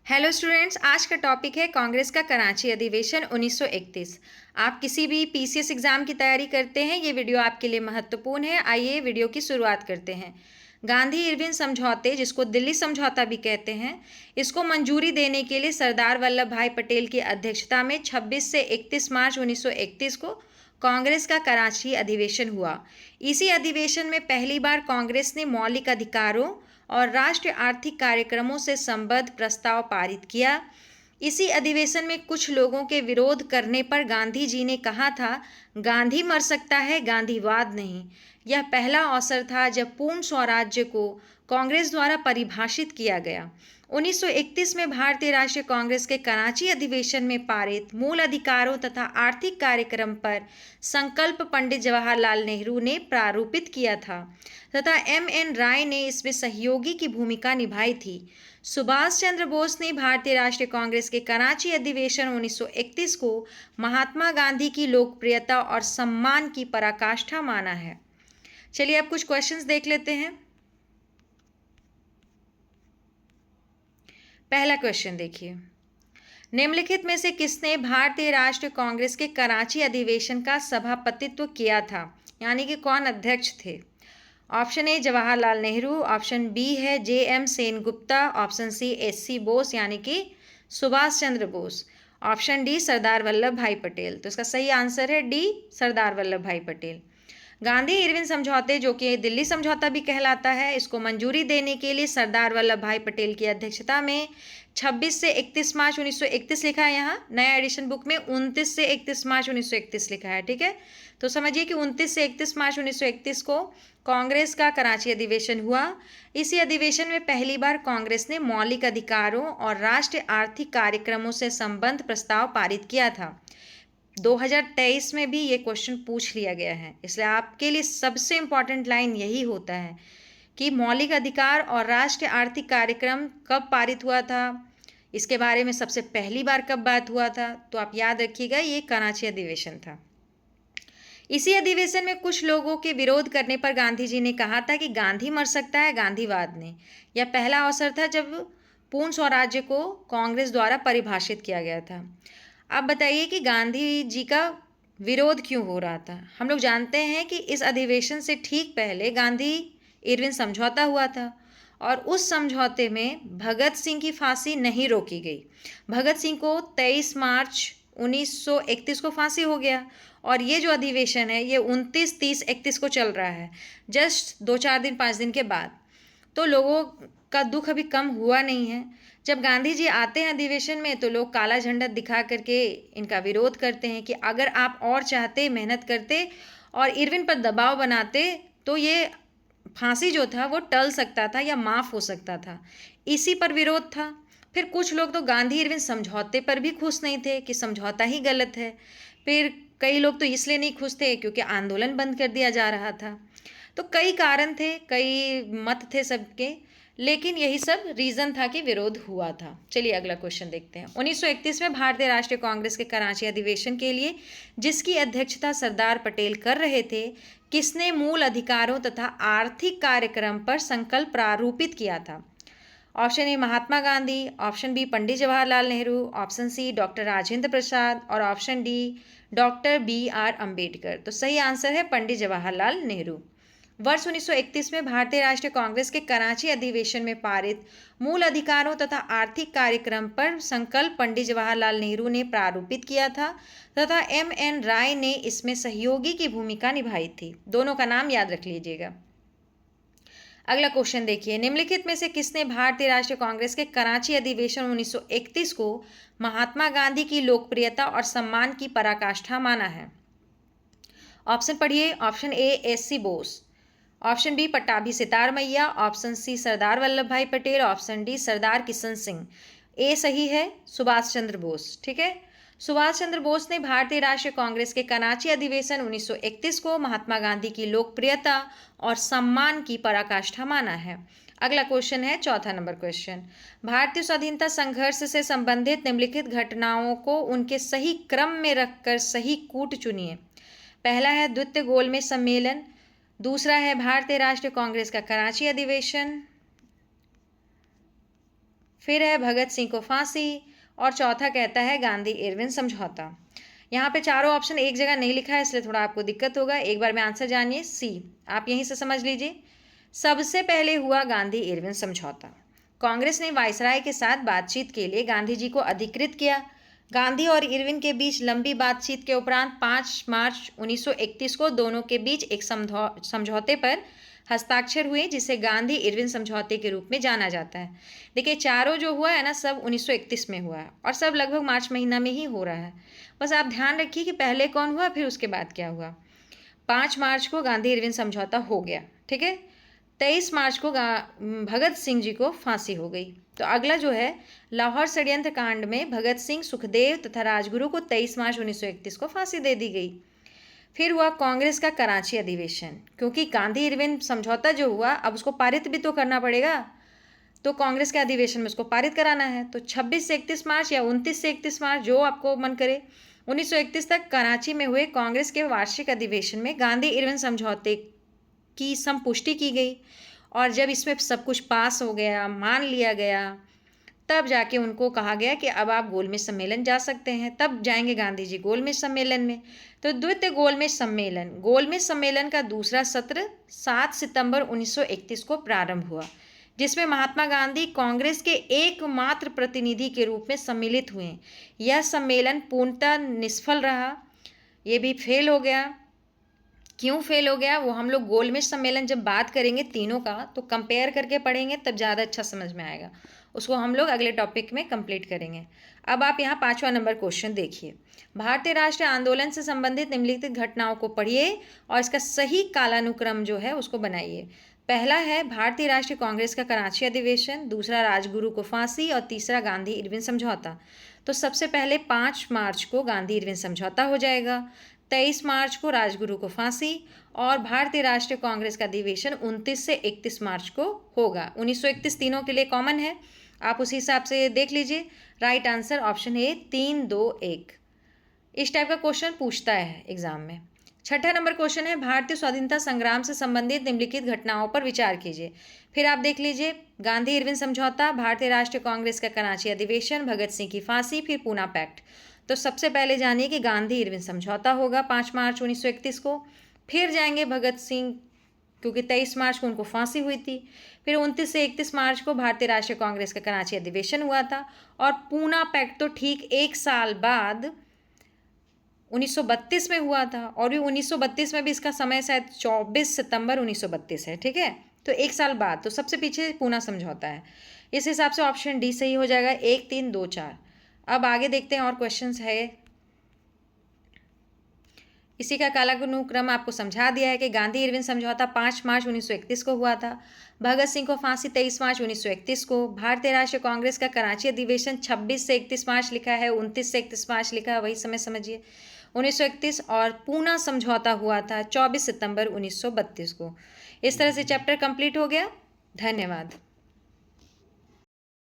Hello students, आज का topic है कांग्रेस का कराची अधिवेशन 1931। आप किसी भी पीसीएस एग्जाम की तैयारी करते हैं, ये वीडियो आपके लिए महत्वपूर्ण है। आइए वीडियो की शुरुआत करते हैं। गांधी इरविन समझौते, जिसको दिल्ली समझौता भी कहते हैं, इसको मंजूरी देने के लिए सरदार वल्लभ भाई पटेल की अध्यक्षता में 26 से 31 मार्च 1931 को कांग्रेस का कराची अधिवेशन हुआ। इसी अधिवेशन में पहली बार कांग्रेस ने मौलिक अधिकारों और राष्ट्रीय आर्थिक कार्यक्रमों से संबद्ध प्रस्ताव पारित किया। इसी अधिवेशन में कुछ लोगों के विरोध करने पर गांधी जी ने कहा था, गांधी मर सकता है, गांधीवाद नहीं। यह पहला अवसर था जब पूर्ण स्वराज्य को कांग्रेस द्वारा परिभाषित किया गया। 1931 में भारतीय राष्ट्रीय कांग्रेस के कराची अधिवेशन में पारित मूल अधिकारों तथा आर्थिक कार्यक्रम पर संकल्प पंडित जवाहरलाल नेहरू ने प्रारूपित किया था तथा एम.एन. राय ने इसमें सहयोगी की भूमिका निभाई थी। सुभाष चंद्र बोस ने भारतीय राष्ट्रीय कांग्रेस के कराची अधिवेशन 1931 को महात्मा गांधी की लोकप्रियता और सम्मान की पराकाष्ठा माना है। चलिए अब कुछ क्वेश्चंस देख लेते हैं। पहला क्वेश्चन देखिए, निम्नलिखित में से किसने भारतीय राष्ट्रीय कांग्रेस के कराची अधिवेशन का सभापतित्व किया था, यानी कि कौन अध्यक्ष थे। Option A Jawaharlal Nehru, option B है J M. Sengupta, option C S C. Bose यानी कि सुभाष चंद्र बोस, ऑप्शन डी सरदार वल्लभ भाई पटेल। तो इसका सही आंसर है डी, सरदार वल्लभ भाई पटेल। गांधी इरविन समझौते, जो कि दिल्ली समझौता भी कहलाता है, इसको मंजूरी देने के लिए सरदार वल्लभ भाई पटेल की अध्यक्षता में 26 से 31 मार्च 1931 लिखा है। यहाँ नया एडिशन बुक में 29 से 31 मार्च 1931 लिखा है, ठीक है। तो समझिए कि 29 से 31 मार्च 1931 को कांग्रेस का कराची अधिवेशन हुआ। इसी अधिवेशन में पहली बार कांग्रेस ने मौलिक अधिकारों और राष्ट्रीय आर्थिक कार्यक्रमों से संबद्ध प्रस्ताव पारित किया था। 2023 में भी ये क्वेश्चन पूछ लिया गया है, इसलिए आपके लिए सबसे इम्पॉर्टेंट लाइन यही होता है कि मौलिक अधिकार और राष्ट्रीय आर्थिक कार्यक्रम कब पारित हुआ था, इसके बारे में सबसे पहली बार कब बात हुआ था। तो आप याद रखिएगा, ये कराची अधिवेशन था। इसी अधिवेशन में कुछ लोगों के विरोध करने पर गांधी जी ने कहा था कि गांधी मर सकता है, गांधीवाद नहीं। यह पहला अवसर था जब पूर्ण स्वराज्य को कांग्रेस द्वारा परिभाषित किया गया था। अब बताइए कि गांधी जी का विरोध क्यों हो रहा था। हम लोग जानते हैं कि इस अधिवेशन से ठीक पहले गांधी इरविन समझौता हुआ था और उस समझौते में भगत सिंह की फांसी नहीं रोकी गई। भगत सिंह को 23 मार्च 1931 को फांसी हो गया और ये जो अधिवेशन है ये 29, 30, 31 को चल रहा है, जस्ट 2-4 दिन 5 दिन के बाद। तो लोगों का दुख अभी कम हुआ नहीं है। जब गांधी जी आते हैं अधिवेशन में तो लोग काला झंडा दिखा करके इनका विरोध करते हैं कि अगर आप और चाहते, मेहनत करते और इरविन पर दबाव बनाते तो ये फांसी जो था वो टल सकता था या माफ़ हो सकता था। इसी पर विरोध था। फिर कुछ लोग तो गांधी इरविन समझौते पर भी खुश नहीं थे कि समझौता ही गलत है। फिर कई लोग तो इसलिए नहीं खुश थे क्योंकि आंदोलन बंद कर दिया जा रहा था। तो कई कारण थे, कई मत थे सबके, लेकिन यही सब रीज़न था कि विरोध हुआ था। चलिए अगला क्वेश्चन देखते हैं। 1931 में भारतीय राष्ट्रीय कांग्रेस के कराची अधिवेशन के लिए, जिसकी अध्यक्षता सरदार पटेल कर रहे थे, किसने मूल अधिकारों तथा आर्थिक कार्यक्रम पर संकल्प प्रारूपित किया था। Option A Mahatma Gandhi, option B Pandit Jawaharlal Nehru, option C doctor Rajendra Prasad और option D doctor B R. Ambedkar. तो सही आंसर है पंडित जवाहरलाल नेहरू। वर्ष 1931 में भारतीय राष्ट्रीय कांग्रेस के कराची अधिवेशन में पारित मूल अधिकारों तथा आर्थिक कार्यक्रम पर संकल्प पंडित जवाहरलाल नेहरू ने प्रारूपित किया था तथा एम.एन. राय ने इसमें सहयोगी की भूमिका निभाई थी। दोनों का नाम याद रख लीजिएगा। अगला क्वेश्चन देखिए, निम्नलिखित में से किसने भारतीय राष्ट्रीय कांग्रेस के कराची अधिवेशन 1931 को महात्मा गांधी की लोकप्रियता और सम्मान की पराकाष्ठा माना है। ऑप्शन पढ़िए। Option A SC. Bose, option B Pattabhi Sitaramayya, option C Sardar Vallabh Bhai Patel, option D Sardar Kishan Singh. A सही है, सुभाष चंद्र बोस, ठीक है। सुभाष चंद्र बोस ने भारतीय राष्ट्रीय कांग्रेस के कराची अधिवेशन 1931 को महात्मा गांधी की लोकप्रियता और सम्मान की पराकाष्ठा माना है। अगला क्वेश्चन है, चौथा नंबर क्वेश्चन। भारतीय स्वाधीनता संघर्ष से संबंधित निम्नलिखित घटनाओं को उनके सही क्रम में रखकर सही कूट चुनिए। पहला है द्वितीय गोलमेज सम्मेलन, दूसरा है भारतीय राष्ट्रीय कांग्रेस का कराची अधिवेशन, फिर है भगत सिंह को फांसी, और चौथा कहता है गांधी इरविन समझौता। यहाँ पे चारों ऑप्शन एक जगह नहीं लिखा है, इसलिए थोड़ा आपको दिक्कत होगा। एक बार में आंसर जानिए, सी, आप यहीं से समझ लीजिए। सबसे पहले हुआ गांधी इरविन समझौता। कांग्रेस ने वायसराय के साथ बातचीत के लिए गांधी जी को अधिकृत किया। गांधी और इरविन के बीच लंबी बातचीत के उपरांत 5 मार्च 1931 को दोनों के बीच एक समझौते पर हस्ताक्षर हुए, जिसे गांधी इरविन समझौते के रूप में जाना जाता है। देखिए, चारों जो हुआ है ना, सब 1931 में हुआ है और सब लगभग मार्च महीना में ही हो रहा है। बस आप ध्यान रखिए कि पहले कौन हुआ, फिर उसके बाद क्या हुआ। 5 मार्च को गांधी इरविन समझौता हो गया, ठीक है। 23 मार्च को भगत सिंह जी को फांसी हो गई। तो अगला जो है, लाहौर षड्यंत्र कांड में भगत सिंह, सुखदेव तथा राजगुरु को 23 मार्च 1931 को फांसी दे दी गई। फिर हुआ कांग्रेस का कराची अधिवेशन, क्योंकि गांधी इरविन समझौता जो हुआ, अब उसको पारित भी तो करना पड़ेगा, तो कांग्रेस के अधिवेशन में उसको पारित कराना है। तो 26 से 31 मार्च या 29 से 31 मार्च, जो आपको मन करे, 1931 तक कराची में हुए कांग्रेस के वार्षिक अधिवेशन में गांधी इरविन समझौते की संपुष्टि की गई। और जब इसमें सब कुछ पास हो गया, मान लिया गया, तब जाके उनको कहा गया कि अब आप गोलमेज सम्मेलन जा सकते हैं। तब जाएंगे गांधी जी गोलमेज सम्मेलन में। तो द्वितीय गोलमेज सम्मेलन का दूसरा सत्र 7 सितंबर 1931 को प्रारंभ हुआ, जिसमें महात्मा गांधी कांग्रेस के एकमात्र प्रतिनिधि के रूप में सम्मिलित हुए। यह सम्मेलन पूर्णतः निष्फल रहा, ये भी फेल हो गया। क्यों फेल हो गया, वो हम लोग गोलमेज सम्मेलन जब बात करेंगे तीनों का, तो कंपेयर करके पढ़ेंगे, तब ज़्यादा अच्छा समझ में आएगा। उसको हम लोग अगले टॉपिक में कंप्लीट करेंगे। अब आप यहाँ 5वां नंबर क्वेश्चन देखिए। भारतीय राष्ट्रीय आंदोलन से संबंधित निम्नलिखित घटनाओं को पढ़िए और इसका सही कालानुक्रम जो है उसको बनाइए। पहला है भारतीय राष्ट्रीय कांग्रेस का कराची अधिवेशन, दूसरा राजगुरु को फांसी और तीसरा गांधी इरविन समझौता। तो सबसे पहले 5 मार्च को गांधी इरविन समझौता हो जाएगा, 23 मार्च को राजगुरु को फांसी, और भारतीय राष्ट्रीय कांग्रेस का अधिवेशन 29 से 31 मार्च को होगा। 1931 तीनों के लिए कॉमन है, आप उसी हिसाब से देख लीजिए। Right answer option A 3, 2, 1। इस टाइप का क्वेश्चन पूछता है एग्जाम में। छठा नंबर क्वेश्चन है भारतीय स्वाधीनता संग्राम से संबंधित निम्नलिखित घटनाओं पर विचार कीजिए। फिर आप देख लीजिए, गांधी इरविन समझौता, भारतीय राष्ट्रीय कांग्रेस का कराची अधिवेशन, भगत सिंह की फांसी, फिर पूना पैक्ट। तो सबसे पहले जानिए कि गांधी इरविन समझौता होगा 5 मार्च 1931 को। फिर जाएंगे भगत सिंह, क्योंकि 23 मार्च को उनको फांसी हुई थी। फिर 29 से 31 मार्च को भारतीय राष्ट्रीय कांग्रेस का कराची अधिवेशन हुआ था, और पूना पैक्ट तो ठीक 1 साल बाद 1932 में हुआ था, और भी 1932 में भी इसका समय शायद 24 सितंबर 1932 है, ठीक है। तो 1 साल बाद, तो सबसे पीछे पूना समझौता है। इस हिसाब से ऑप्शन डी सही हो जाएगा, 1, 3, 2, 4। अब आगे देखते हैं और क्वेश्चंस है। इसी का कालानुक्रम आपको समझा दिया है कि गांधी इरविन समझौता 5 मार्च 1931 को हुआ था, भगत सिंह को फांसी 23 मार्च 1931 को, भारतीय राष्ट्रीय कांग्रेस का कराची अधिवेशन 26 से 31 मार्च लिखा है, 29 से 31 मार्च लिखा है, वही समय समझिए 1931, और पूना समझौता हुआ था 24 सितंबर 1932 को। इस तरह से चैप्टर कंप्लीट हो गया। धन्यवाद।